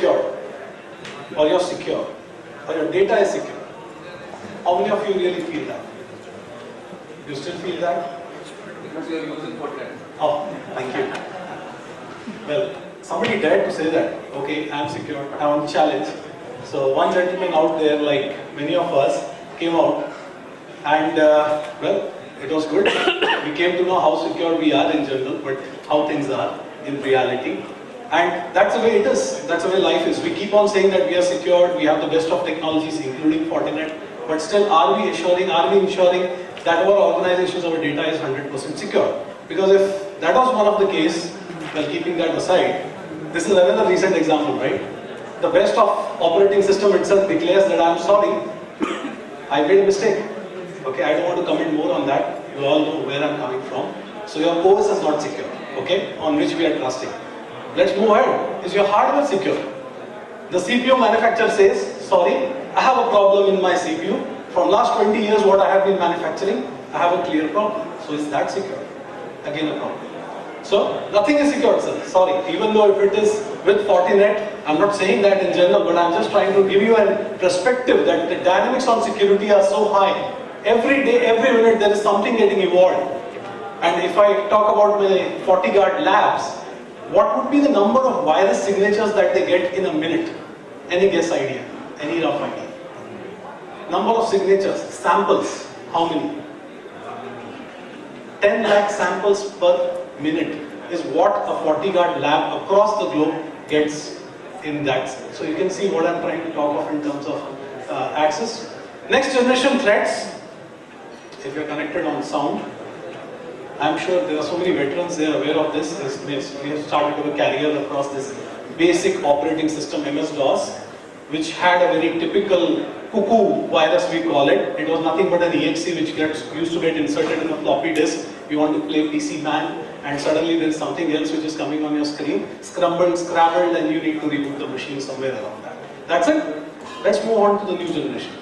secured, or you're secure, or your data is secure. How many of you really feel that? You still feel that? Because you are using Fortinet. Oh, thank you. Well, somebody dared to say that. Okay, I'm secure, I want to challenge. So one gentleman out there, like many of us, came out and well, it was good. We came to know how secure we are in general, but how things are in reality. And that's the way it is. That's the way life is. We keep on saying that we are secured, we have the best of technologies, including Fortinet. But still, are we ensuring that our organizations, our data is 100% secure? Because if that was one of the case, well, keeping that aside, this is another recent example, right? The best of operating system itself declares that I'm sorry, I made a mistake. Okay, I don't want to comment more on that. You all know where I'm coming from. So your OS is not secure, okay, on which we are trusting. Let's move ahead. Is your hardware secure? The CPU manufacturer says, sorry, I have a problem in my CPU. From last 20 years, what I have been manufacturing, I have a clear problem. So is that secure? Again a problem. So nothing is secure, sir. Sorry. Even though if it is with Fortinet, I'm not saying that in general, but I'm just trying to give you a perspective that the dynamics on security are so high. Every day, every minute, there is something getting evolved. And if I talk about my FortiGuard labs, what would be the number of virus signatures that they get in a minute? Any guess idea? Any rough idea? Number of signatures, samples, how many? 10 lakh samples per minute is what a FortiGuard lab across the globe gets in that. So you can see what I'm trying to talk of in terms of access. Next generation threats, if you're connected on sound, I'm sure there are so many veterans, they are aware of this. We have started to carry across this basic operating system MS-DOS, which had a very typical cuckoo virus, we call it. It was nothing but an exe which used to get inserted in a floppy disk. You want to play PC man, and suddenly there is something else which is coming on your screen, scrambled, and you need to reboot the machine somewhere around that. That's it. Let's move on to the new generation.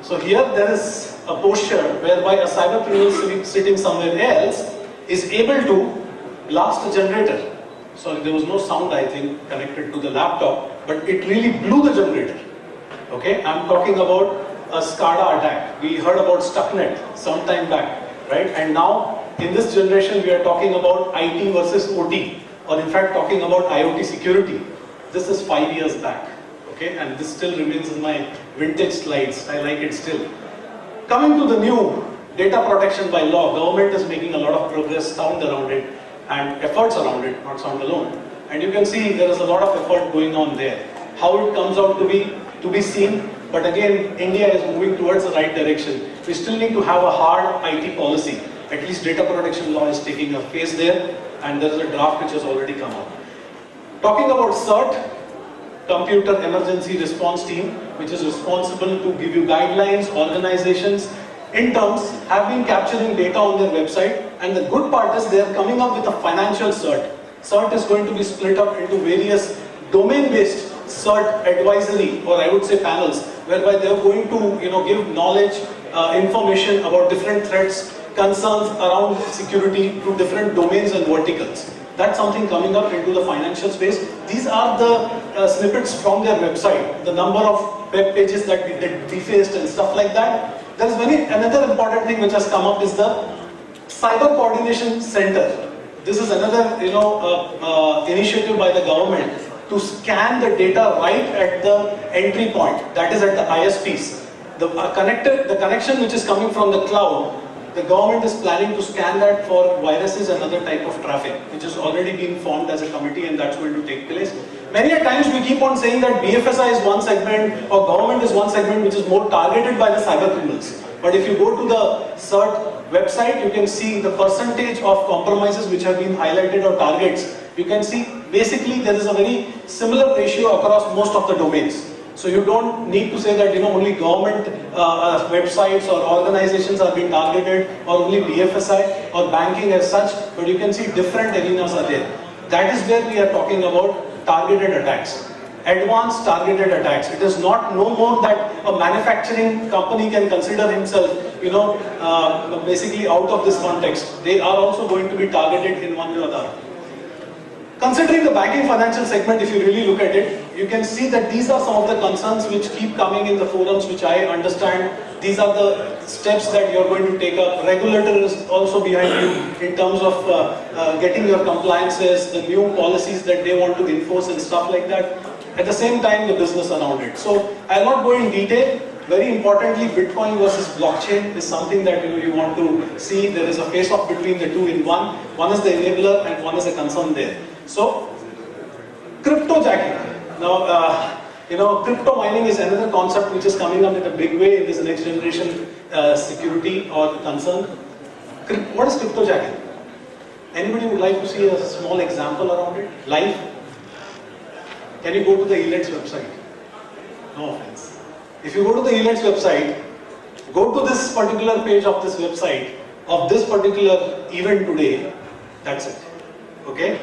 So here there is a posture whereby a cyber criminal sitting somewhere else is able to blast a generator. So there was no sound, I think, connected to the laptop, but it really blew the generator. Okay, I'm talking about a SCADA attack. We heard about Stuxnet some time back, right? And now in this generation we are talking about IT versus OT, or in fact talking about IoT security. This is 5 years back. Okay, and this still remains in my vintage slides. I like it still. Coming to the new data protection by law, government is making a lot of progress, sound around it, and efforts around it, not sound alone. And you can see there is a lot of effort going on there. How it comes out to be seen, but again, India is moving towards the right direction. We still need to have a hard IT policy. At least data protection law is taking a phase there, and there is a draft which has already come out. Talking about CERT, Computer Emergency Response Team, which is responsible to give you guidelines, organizations, interns have been capturing data on their website, and the good part is they are coming up with a financial CERT. CERT is going to be split up into various domain-based CERT advisory, or I would say panels, whereby they are going to give knowledge, information about different threats, concerns around security to different domains and verticals. That's something coming up into the financial space. These are the snippets from their website, the number of web pages that get defaced and stuff like that. There's another important thing which has come up is the Cyber Coordination Center. This is another initiative by the government to scan the data right at the entry point, that is at the ISPs. The connection which is coming from the cloud, the government is planning to scan that for viruses and other type of traffic, which is already being formed as a committee, and that's going to take place. Many a times we keep on saying that BFSI is one segment or government is one segment which is more targeted by the cyber criminals. But if you go to the CERT website, you can see the percentage of compromises which have been highlighted or targets. You can see basically there is a very similar ratio across most of the domains. So you don't need to say that only government websites or organizations are being targeted, or only BFSI or banking as such, but you can see different arenas are there. That is where we are talking about targeted attacks. Advanced targeted attacks. It is no more that a manufacturing company can consider himself, basically out of this context. They are also going to be targeted in one way or the other. Considering the banking financial segment, if you really look at it, you can see that these are some of the concerns which keep coming in the forums, which I understand. These are the steps that you're going to take up. Regulator is also behind you in terms of getting your compliances, the new policies that they want to enforce and stuff like that. At the same time, the business around it. So I'll not go in detail. Very importantly, Bitcoin versus blockchain is something that you want to see. There is a face-off between the two in one. One is the enabler and one is a concern there. So, crypto jacking. Now, crypto mining is another concept which is coming up in a big way in this next generation security or concern. What is crypto jacking? Anybody would like to see a small example around it? Live? Can you go to the elets website? No offense. If you go to the elets website, go to this particular page of this website, of this particular event today, that's it. Okay?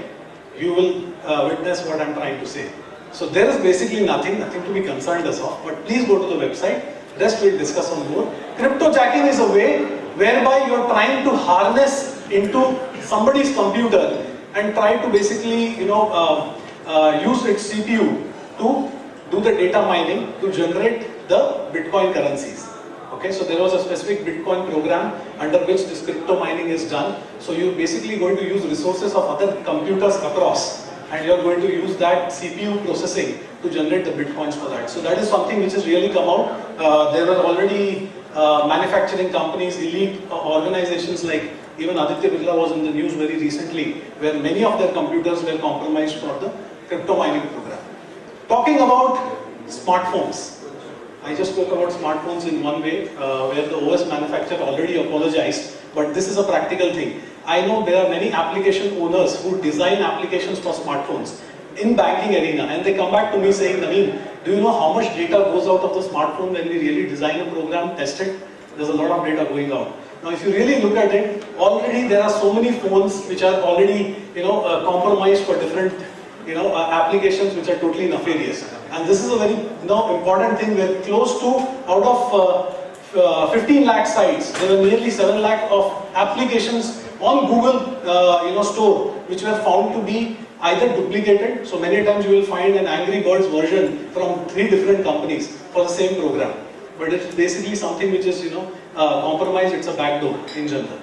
You will witness what I'm trying to say. So there is basically nothing to be concerned as of, but please go to the website. Rest we'll discuss on more. Crypto jacking is a way whereby you're trying to harness into somebody's computer and try to basically, use its CPU to do the data mining to generate the Bitcoin currencies. Okay, so there was a specific Bitcoin program under which this crypto mining is done. So you're basically going to use resources of other computers across, and you're going to use that CPU processing to generate the Bitcoins for that. So that is something which has really come out. There were already manufacturing companies, elite organizations like even Aditya Birla was in the news very recently, where many of their computers were compromised for the crypto mining program. Talking about smartphones. I just spoke about smartphones in one way, where the OS manufacturer already apologized, but this is a practical thing. I know there are many application owners who design applications for smartphones in banking arena, and they come back to me saying, Navin, do you know how much data goes out of the smartphone when we really design a program, test it? There's a lot of data going out. Now, if you really look at it, already there are so many phones which are already, compromised for different, applications which are totally nefarious. And this is a very important thing where close to out of 15 lakh sites, there were nearly 7 lakh of applications on Google store which were found to be either duplicated. So many times you will find an Angry Birds version from 3 different companies for the same program. But it's basically something which is compromised, it's a backdoor in general.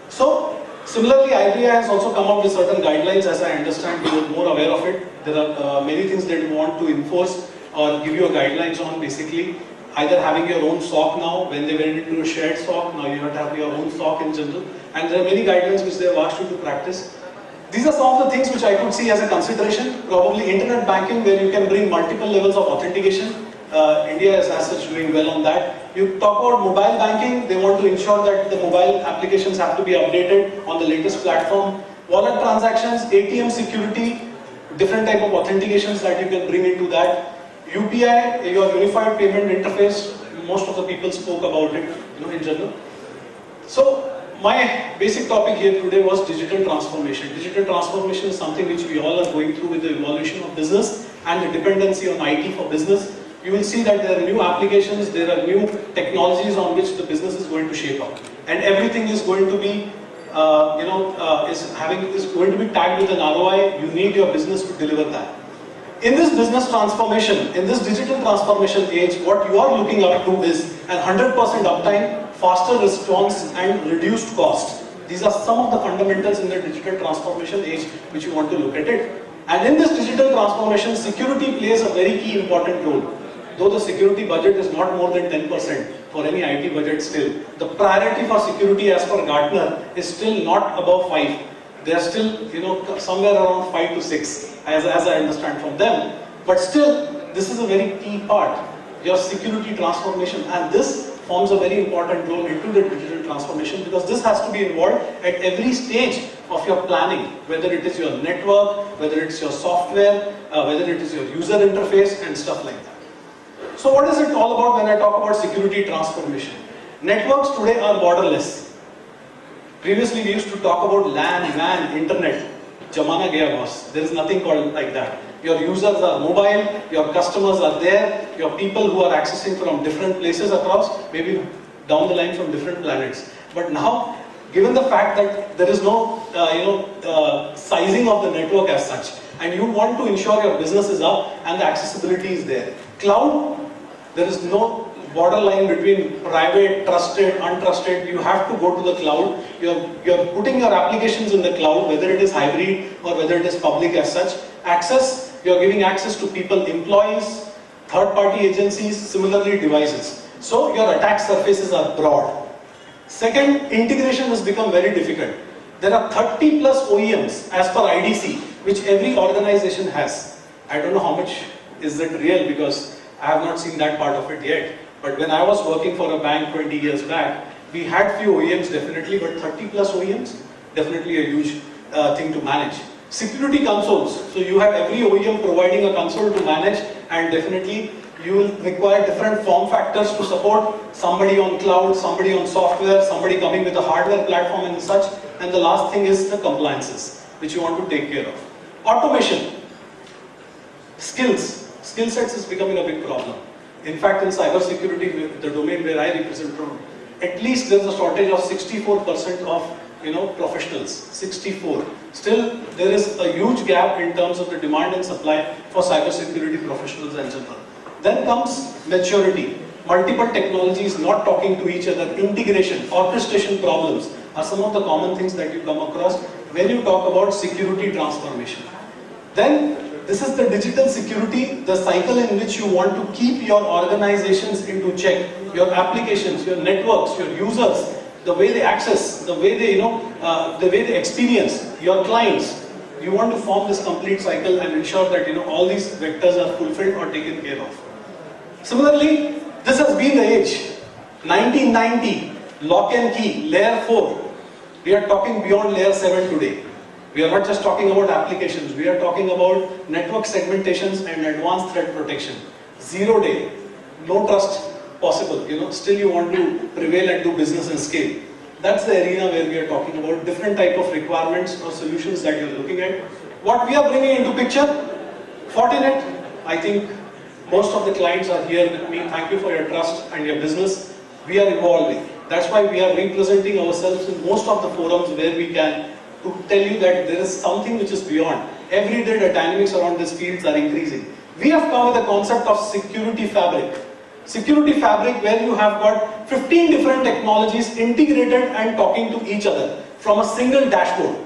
So similarly, IBI has also come up with certain guidelines. As I understand, you are more aware of it. There are many things that you want to enforce or give you a guidelines on, basically. Either having your own SOC now, when they went into a shared SOC, now you have to have your own SOC in general. And there are many guidelines which they have asked you to practice. These are some of the things which I could see as a consideration. Probably internet banking, where you can bring multiple levels of authentication. India is as such doing well on that. You talk about mobile banking, they want to ensure that the mobile applications have to be updated on the latest platform. Wallet transactions, ATM security, different type of authentications that you can bring into that. UPI, your unified payment interface, most of the people spoke about it, in general. So my basic topic here today was digital transformation. Digital transformation is something which we all are going through with the evolution of business and the dependency on IT for business. You will see that there are new applications, there are new technologies on which the business is going to shape up. And everything is going to be, is going to be tagged with an ROI. You need your business to deliver that. In this business transformation, in this digital transformation age, what you are looking up to is an 100% uptime, faster response and reduced cost. These are some of the fundamentals in the digital transformation age which you want to look at it. And in this digital transformation, security plays a very key important role. Though the security budget is not more than 10% for any IT budget still, the priority for security as per Gartner is still not above 5. They are still, somewhere around 5 to 6, as I understand from them. But still, this is a very key part, your security transformation, and this forms a very important role into the digital transformation, because this has to be involved at every stage of your planning, whether it is your network, whether it's your software, whether it is your user interface and stuff like that. So what is it all about when I talk about security transformation? Networks today are borderless. Previously we used to talk about LAN, WAN, internet. Jamana gaya boss. There is nothing called like that. Your users are mobile, your customers are there, your people who are accessing from different places across, maybe down the line from different planets. But now given the fact that there is no sizing of the network as such, and you want to ensure your business is up and the accessibility is there. Cloud, there is no borderline between private, trusted, untrusted. You have to go to the cloud. You're putting your applications in the cloud, whether it is hybrid or whether it is public as such. Access, you're giving access to people, employees, third-party agencies, similarly devices. So your attack surfaces are broad. Second, integration has become very difficult. There are 30 plus OEMs as per IDC, which every organization has. I don't know how much is it real because I have not seen that part of it yet. But when I was working for a bank 20 years back, we had few OEMs definitely, but 30 plus OEMs, definitely a huge thing to manage. Security consoles, so you have every OEM providing a console to manage, and definitely you will require different form factors to support somebody on cloud, somebody on software, somebody coming with a hardware platform and such. And the last thing is the compliances, which you want to take care of. Automation, skill sets is becoming a big problem. In fact, in cybersecurity, the domain where I represent from, at least there's a shortage of 64% of professionals. 64. Still, there is a huge gap in terms of the demand and supply for cybersecurity professionals in general. Then comes maturity. Multiple technologies not talking to each other, integration, orchestration problems are some of the common things that you come across when you talk about security transformation. Then, this is the digital security, the cycle in which you want to keep your organizations into check, your applications, your networks, your users, the way they access, the way they, the way they experience, your clients. You want to form this complete cycle and ensure that all these vectors are fulfilled or taken care of. Similarly, this has been the age. 1990, lock and key, layer 4. We are talking beyond layer 7 today. We are not just talking about applications, we are talking about network segmentations and advanced threat protection. 0 day, no trust possible, still you want to prevail and do business and scale. That's the arena where we are talking about different type of requirements or solutions that you're looking at. What we are bringing into picture, Fortinet, I think most of the clients are here with me. Thank you for your trust and your business. We are evolving. That's why we are representing ourselves in most of the forums where we can to tell you that there is something which is beyond. Every day the dynamics around these fields are increasing. We have covered the concept of security fabric. Security fabric where you have got 15 different technologies integrated and talking to each other from a single dashboard.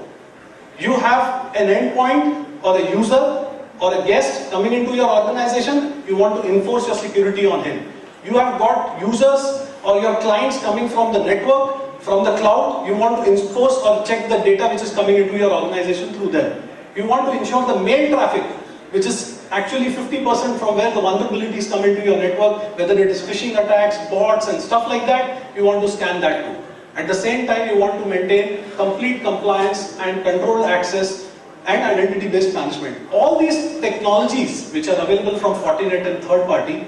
You have an endpoint or a user or a guest coming into your organization, you want to enforce your security on him. You have got users or your clients coming from the network, from the cloud, you want to enforce or check the data which is coming into your organization through them. You want to ensure the mail traffic, which is actually 50% from where the vulnerabilities come into your network, whether it is phishing attacks, bots and stuff like that, you want to scan that too. At the same time, you want to maintain complete compliance and controlled access and identity-based management. All these technologies which are available from Fortinet and third party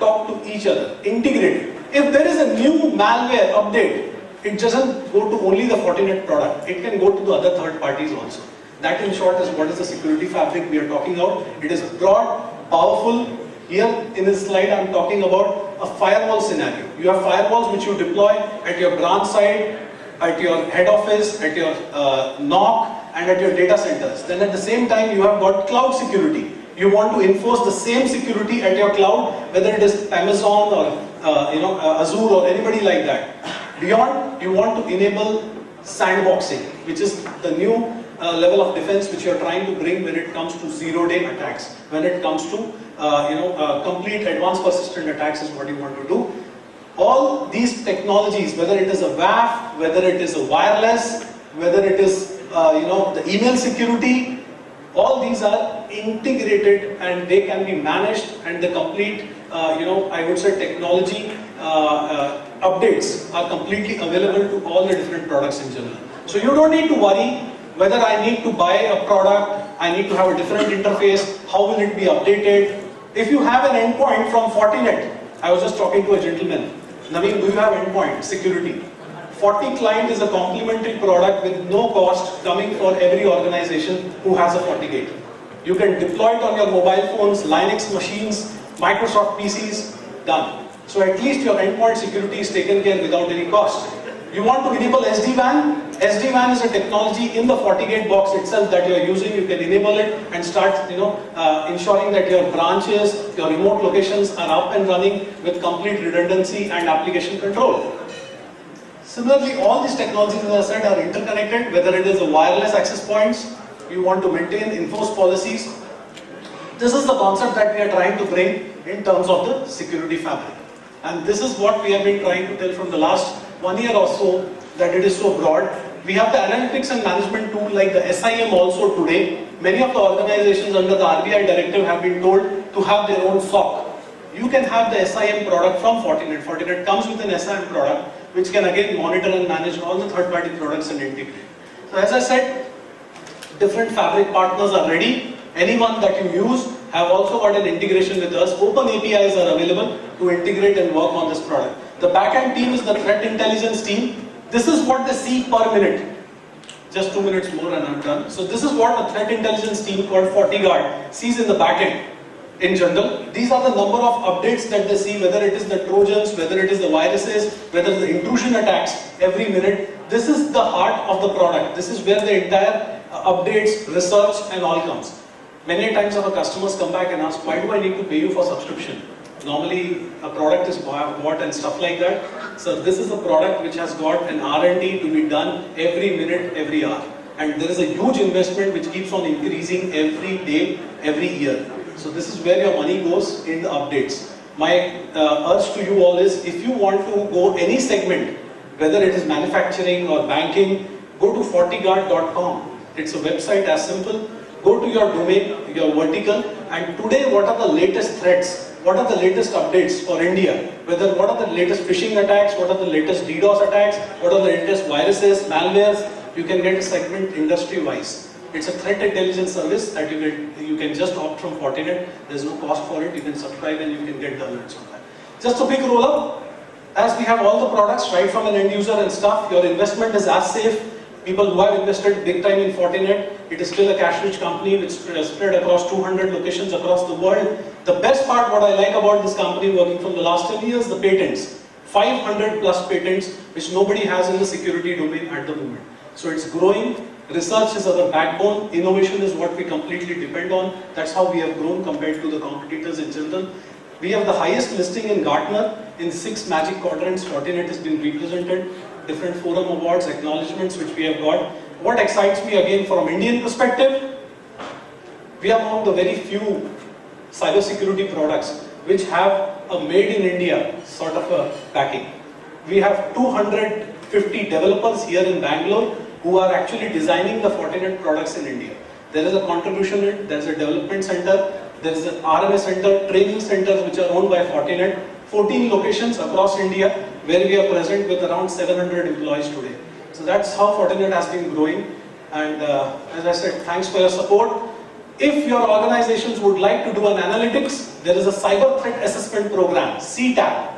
talk to each other, integrated. If there is a new malware update, it doesn't go to only the Fortinet product, it can go to the other third parties also. That in short is what is the security fabric we are talking about. It is broad, powerful. Here in this slide I am talking about a firewall scenario. You have firewalls which you deploy at your branch side, at your head office, at your NOC and at your data centers. Then at the same time you have got cloud security. You want to enforce the same security at your cloud, whether it is Amazon or Azure or anybody like that. Beyond, you want to enable sandboxing, which is the new level of defense which you are trying to bring when it comes to zero-day attacks. When it comes to complete advanced persistent attacks is what you want to do. All these technologies, whether it is a WAF, whether it is a wireless, whether it is the email security, all these are integrated and they can be managed, and the complete I would say technology updates are completely available to all the different products in general. So you don't need to worry whether I need to buy a product, I need to have a different interface, how will it be updated. If you have an endpoint from Fortinet, I was just talking to a gentleman, Navin, do you have endpoint security? FortiClient is a complementary product with no cost coming for every organization who has a FortiGate. You can deploy it on your mobile phones, Linux machines, Microsoft PCs, done. So at least your endpoint security is taken care without any cost. You want to enable SD-WAN? SD-WAN is a technology in the FortiGate box itself that you are using. You can enable it and start, ensuring that your branches, your remote locations are up and running with complete redundancy and application control. Similarly, all these technologies, as I said, are interconnected, whether it is the wireless access points, you want to maintain enforced policies. This is the concept that we are trying to bring in terms of the security fabric. And this is what we have been trying to tell from the last 1 year or so, that it is so broad. We have the analytics and management tool like the SIM also today. Many of the organizations under the RBI directive have been told to have their own SOC. You can have the SIM product from Fortinet. Fortinet comes with an SIM product which can again monitor and manage all the third-party products and integrate. So as I said, different fabric partners are ready. Anyone that you use have also got an integration with us. Open APIs are available to integrate and work on this product. The backend team is the threat intelligence team. This is what they see per minute. Just 2 minutes more and I'm done. So this is what a threat intelligence team called FortiGuard sees in the backend. In general, these are the number of updates that they see, whether it is the Trojans, whether it is the viruses, whether the intrusion attacks every minute. This is the heart of the product. This is where the entire updates, research and all comes. Many times our customers come back and ask, why do I need to pay you for subscription? Normally a product is bought and stuff like that. So this is a product which has got an R&D to be done every minute, every hour. And there is a huge investment which keeps on increasing every day, every year. So this is where your money goes in the updates. My urge to you all is, if you want to go any segment, whether it is manufacturing or banking, go to fortiguard.com. It's a website as simple. Go to your domain, your vertical, and today what are the latest threats? What are the latest updates for India? What are the latest phishing attacks? What are the latest DDoS attacks? What are the latest viruses, malwares? You can get a segment industry-wise. It's a threat intelligence service that you can just opt from Fortinet. There's no cost for it. You can subscribe and you can get the alerts on that. Just a big roll-up. As we have all the products, right from an end user and stuff, your investment is as safe. People who have invested big time in Fortinet, it is still a cash-rich company which is spread across 200 locations across the world. The best part, what I like about this company working from the last 10 years, the patents. 500 plus patents, which nobody has in the security domain at the moment. So it's growing. Research is our backbone. Innovation is what we completely depend on. That's how we have grown compared to the competitors in general. We have the highest listing in Gartner. In 6 magic quadrants, Fortinet has been represented. Different forum awards, acknowledgements which we have got. What excites me again from Indian perspective, we are among the very few cybersecurity products which have a made in India sort of a backing. We have 250 developers here in Bangalore who are actually designing the Fortinet products in India. There is a contribution unit, there is a development center, there is an RMA center, training centers which are owned by Fortinet, 14 locations across India where we are present with around 700 employees today. So that's how Fortinet has been growing. And as I said, thanks for your support. If your organizations would like to do an analytics, there is a cyber threat assessment program, CTAP.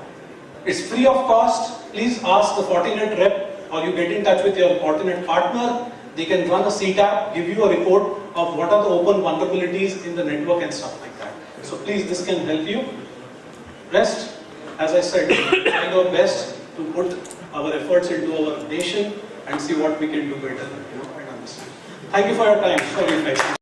It's free of cost. Please ask the Fortinet rep or you get in touch with your Fortinet partner. They can run a CTAP, give you a report of what are the open vulnerabilities in the network and stuff like that. So please, this can help you. Rest, as I said, try our best to put our efforts into our nation and see what we can do better. Thank you for your time. Sorry, guys.